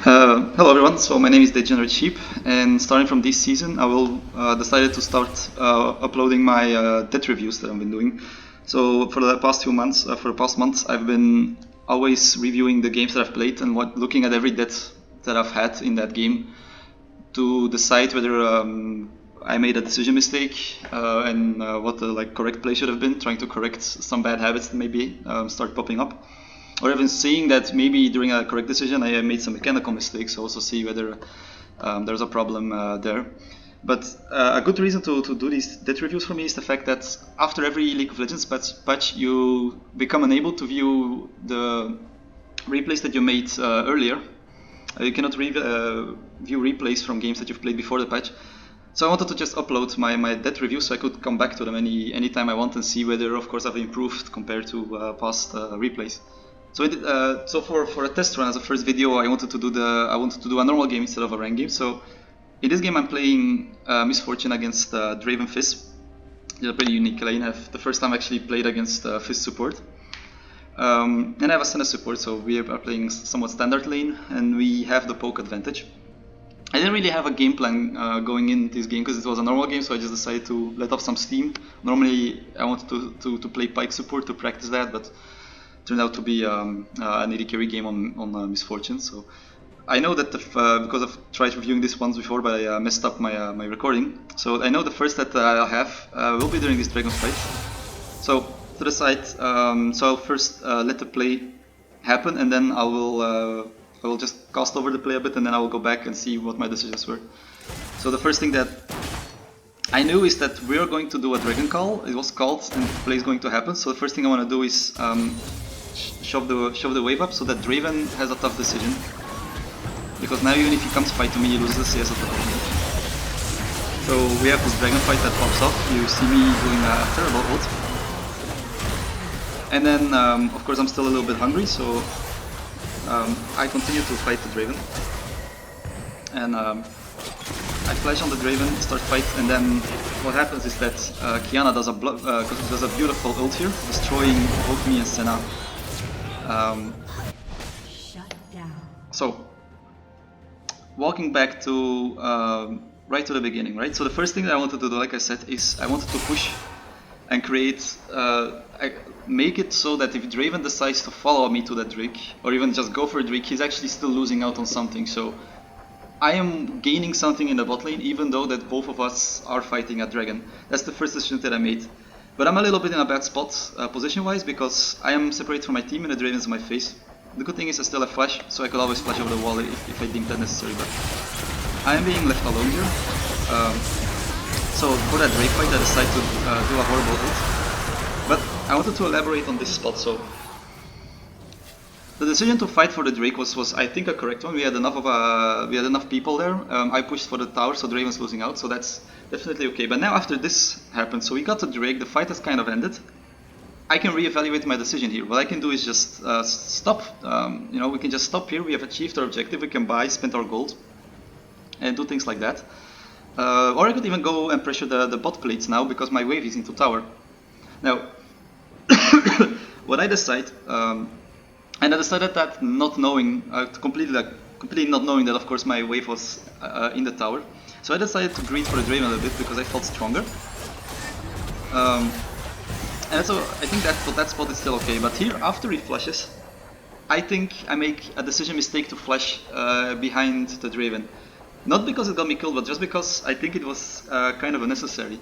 Hello everyone, so my name is Degenerate Sheep, and starting from this season I will decided to start uploading my debt reviews that I've been doing. So for the past few months, for the past months, I've been always reviewing the games that I've played and looking at every debt that I've had in that game to decide whether I made a decision mistake and what the correct play should have been, trying to correct some bad habits that maybe start popping up. Or even seeing that maybe during a correct decision I made some mechanical mistakes, also see whether there's a problem there. But a good reason to do these debt reviews for me is the fact that after every League of Legends patch you become unable to view the replays that you made earlier. You cannot view replays from games that you've played before the patch. So I wanted to just upload my debt reviews so I could come back to them anytime I want and see whether, of course, I've improved compared to past replays. So for a test run as a first video, I wanted to do a normal game instead of a ranked game. So in this game I'm playing Misfortune against Draven Fizz. It's a pretty unique lane. I've the first time I actually played against Fizz support. And I have a Senna support, so we are playing somewhat standard lane, and we have the poke advantage. I didn't really have a game plan going in this game because it was a normal game, so I just decided to let off some steam. Normally I wanted to play Pike support to practice that, but turned out to be an AD carry game on Misfortune. So I know that because I've tried reviewing this once before, but I messed up my recording. So I know the first that I'll have will be during this Dragon fight. So to the side, so I'll first let the play happen, and then I will just cast over the play a bit, and then I will go back and see what my decisions were. So the first thing that I knew is that we're going to do a Dragon Call. It was called, and the play is going to happen. So the first thing I want to do is shove the wave up so that Draven has a tough decision. Because now even if he comes fight to me, he loses the CS of the opponent. So we have this Dragon fight that pops off. You see me doing a terrible ult. And then, of course, I'm still a little bit hungry, so I continue to fight the Draven. And I flash on the Draven, start fight, and then what happens is that Kiana does a beautiful ult here, destroying both me and Senna. So, walking back to right to the beginning, right? So the first thing that I wanted to do, like I said, is I wanted to push and create, make it so that if Draven decides to follow me to that Drake, or even just go for a Drake, he's actually still losing out on something. So I am gaining something in the bot lane, even though that both of us are fighting a dragon. That's the first decision that I made. But I'm a little bit in a bad spot, position-wise, because I am separated from my team and the Draven's in my face. The good thing is I still have flash, so I could always flash over the wall if I deem that necessary, but I am being left alone here. So for that Drake fight I decided to do a horrible ult. But I wanted to elaborate on this spot. So the decision to fight for the Drake was I think a correct one. We had enough people there. I pushed for the tower, so Draven's losing out, so that's definitely okay. But now after this happened, so we got the Drake, the fight has kind of ended. I can reevaluate my decision here. What I can do is just stop. You know, we can just stop here. We have achieved our objective. We can buy, spend our gold, and do things like that. Or I could even go and pressure the bot plates now because my wave is into tower. Now, what I decide, and I decided that not knowing, completely not knowing that of course my wave was in the tower. So I decided to greed for the Draven a little bit because I felt stronger. And so I think that spot is still okay, but here after he flashes, I think I make a decision mistake to flash behind the Draven. Not because it got me killed, but just because I think it was kind of unnecessary.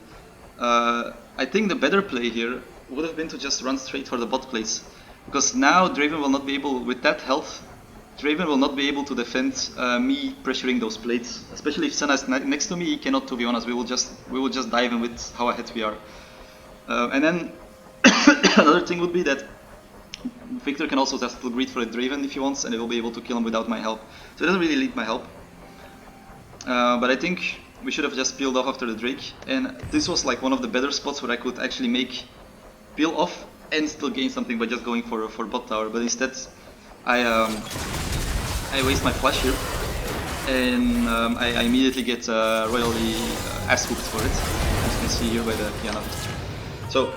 I think the better play here would have been to just run straight for the bot plates. Because now Draven will not be able, with that health, Draven will not be able to defend me pressuring those plates. Especially if Senna is next to me, he cannot, to be honest. We will just dive in with how ahead we are. And then another thing would be that Victor can also just greed for a Draven if he wants, and he will be able to kill him without my help. So it doesn't really need my help. But I think we should have just peeled off after the Drake, and this was like one of the better spots where I could actually make peel off and still gain something by just going for bot tower. But instead, I waste my flash here, and I immediately get royally ass whooped for it, as you can see here by the Kiana. So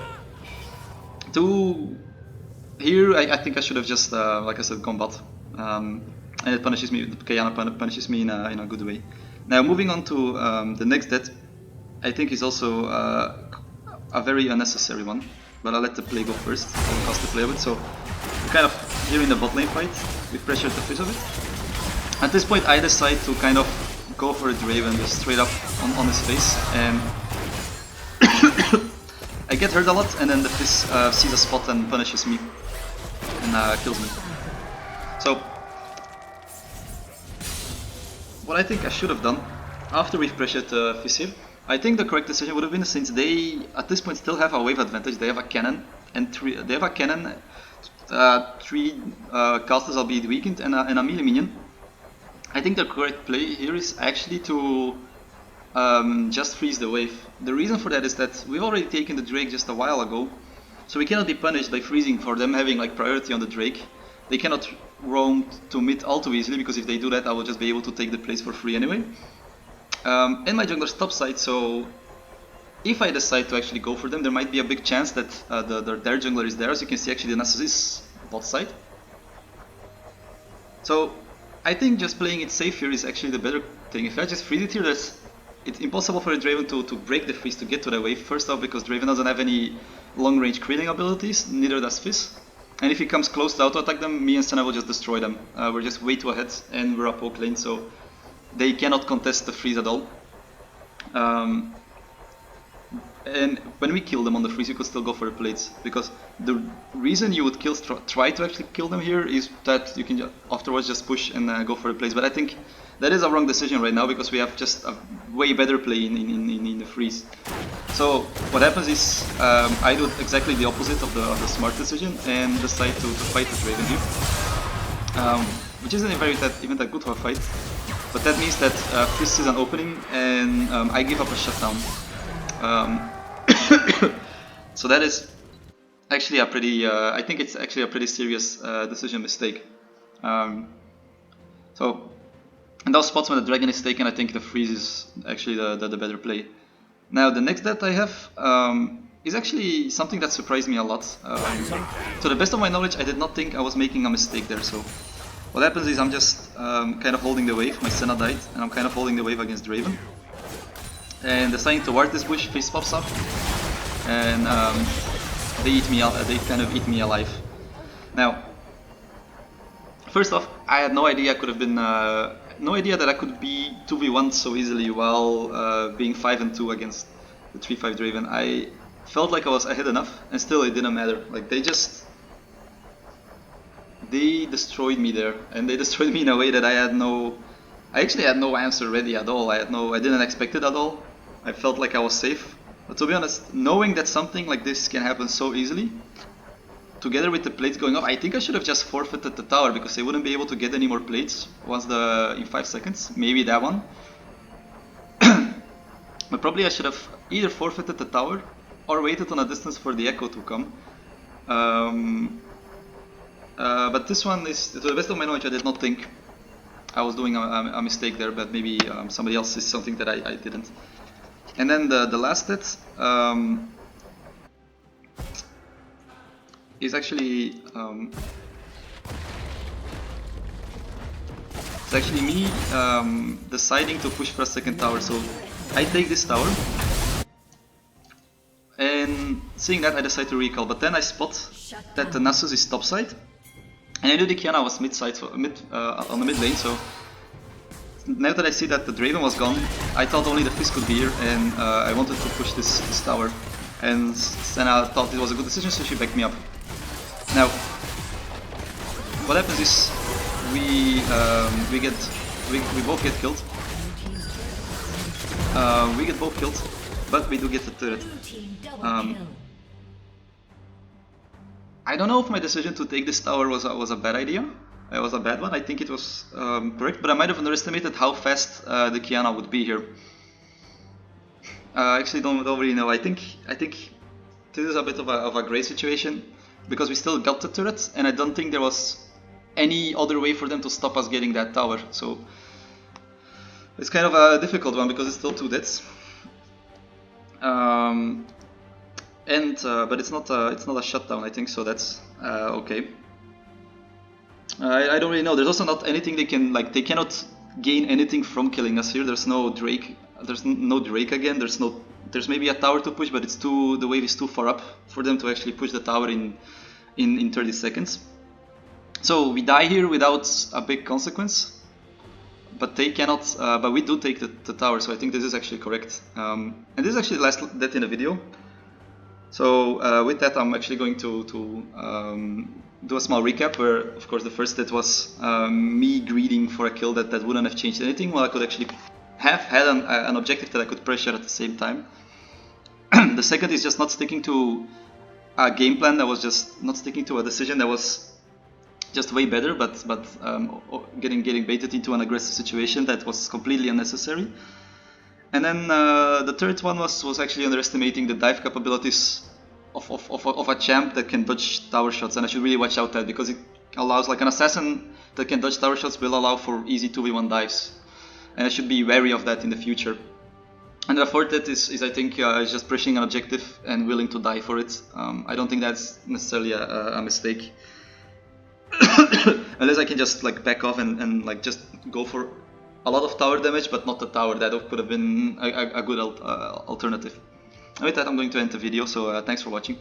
here I think I should have just, like I said, gone bot. and it punishes me. Kayana punishes me in a good way. Now moving on to the next death, I think is also a very unnecessary one, but I'll let the play go first. I'll cost the play of it. So we're kind of here in the bot lane fight. We pressured the fizz of it. At this point, I decide to kind of go for a Draven just straight up on his face, and I get hurt a lot, and then the fizz sees a spot and punishes me and kills me. So what I think I should have done after we've pressured fizz here, I think the correct decision would have been, since they at this point still have a wave advantage, they have a cannon and three casters, albeit weakened, and a melee minion. I think the correct play here is actually to just freeze the wave. The reason for that is that we've already taken the Drake just a while ago, so we cannot be punished by freezing for them having like priority on the Drake. They cannot roam to mid all too easily, because if they do that I will just be able to take the place for free anyway. And my jungler's top side, so if I decide to actually go for them, there might be a big chance that their jungler is there. As you can see, actually the Nasus is bot side. So I think just playing it safe here is actually the better thing. If I just freeze it here, it's impossible for a Draven to break the freeze to get to the wave. First off, because Draven doesn't have any long range critting abilities, neither does Fizz. And if he comes close to auto attack them, me and Senna will just destroy them. We're just way too ahead, and we're a poke lane, so they cannot contest the freeze at all. And when we kill them on the freeze, you could still go for the plates, because the reason you would try to actually kill them here is that you can afterwards just push and go for the plates. But I think that is a wrong decision right now, because we have just a way better play in the freeze. So what happens is I do exactly the opposite of the smart decision and decide to fight the Draven here, which isn't even that good of a fight. But that means that Fizz is an opening, and I give up a shutdown. So that is actually a pretty, I think it's actually a pretty serious decision mistake. So in those spots when the dragon is taken, I think the freeze is actually the better play. Now the next that I have is actually something that surprised me a lot. To the best of my knowledge, I did not think I was making a mistake there. So what happens is I'm just kind of holding the wave. My Senna died, and I'm kind of holding the wave against Draven. And deciding to ward this bush, Fizz pops up, and they eat me out. They kind of eat me alive. Now, first off, I had no idea I could have been, no idea that I could be 2v1 so easily while being 5-2 against the 3-5 Draven. I felt like I was ahead enough, and still it didn't matter. Like they destroyed me there, and they destroyed me in a way that I actually had no answer ready at all. I didn't expect it at all. I felt like I was safe. But to be honest, knowing that something like this can happen so easily, together with the plates going off, I think I should have just forfeited the tower, because they wouldn't be able to get any more plates once in 5 seconds. Maybe that one. But probably I should have either forfeited the tower or waited on a distance for the echo to come. But this one is, to the best of my knowledge, I did not think I was doing a mistake there, but maybe somebody else is something that I didn't. And then the last hit is actually it's actually me deciding to push for a second tower. So I take this tower, and seeing that I decide to recall. But then I spot that the Nasus is topside, and I knew the Kiana was mid-side, so on the mid lane. So now that I see that the Draven was gone, I thought only the Fizz could be here, and I wanted to push this tower. And Senna thought it was a good decision, so she backed me up. Now, what happens is we both get killed. We get both killed, but we do get the turret. I don't know if my decision to take this tower was a bad idea. It was a bad one. I think it was correct, but I might have underestimated how fast the Kiana would be here. I actually don't really know. I think this is a bit of a grey situation, because we still got the turret, and I don't think there was any other way for them to stop us getting that tower. So it's kind of a difficult one, because it's still 2 deaths. But it's not a shutdown, I think, so that's okay. I don't really know. There's also not anything they can, like, they cannot gain anything from killing us here. There's no Drake. There's no Drake again. There's maybe a tower to push, but the wave is too far up for them to actually push the tower in 30 seconds. So we die here without a big consequence. But they cannot, but we do take the tower, so I think this is actually correct. And this is actually the last death in the video. So with that, I'm actually going to do a small recap where, of course, the first death was me greeding for a kill that wouldn't have changed anything, while I could actually have had an objective that I could pressure at the same time. The second is just not sticking to a game plan that was just not sticking to a decision that was just way better, but getting baited into an aggressive situation that was completely unnecessary. And then the third one was actually underestimating the dive capabilities of a champ that can dodge tower shots, and I should really watch out that, because it allows, like, an assassin that can dodge tower shots will allow for easy 2v1 dives, and I should be wary of that in the future. And the fourth hit is I think is just pushing an objective and willing to die for it. I don't think that's necessarily a mistake. Unless I can just, like, back off and like just go for a lot of tower damage, but not the tower. That could have been a good alternative. And with that, I'm going to end the video, so thanks for watching.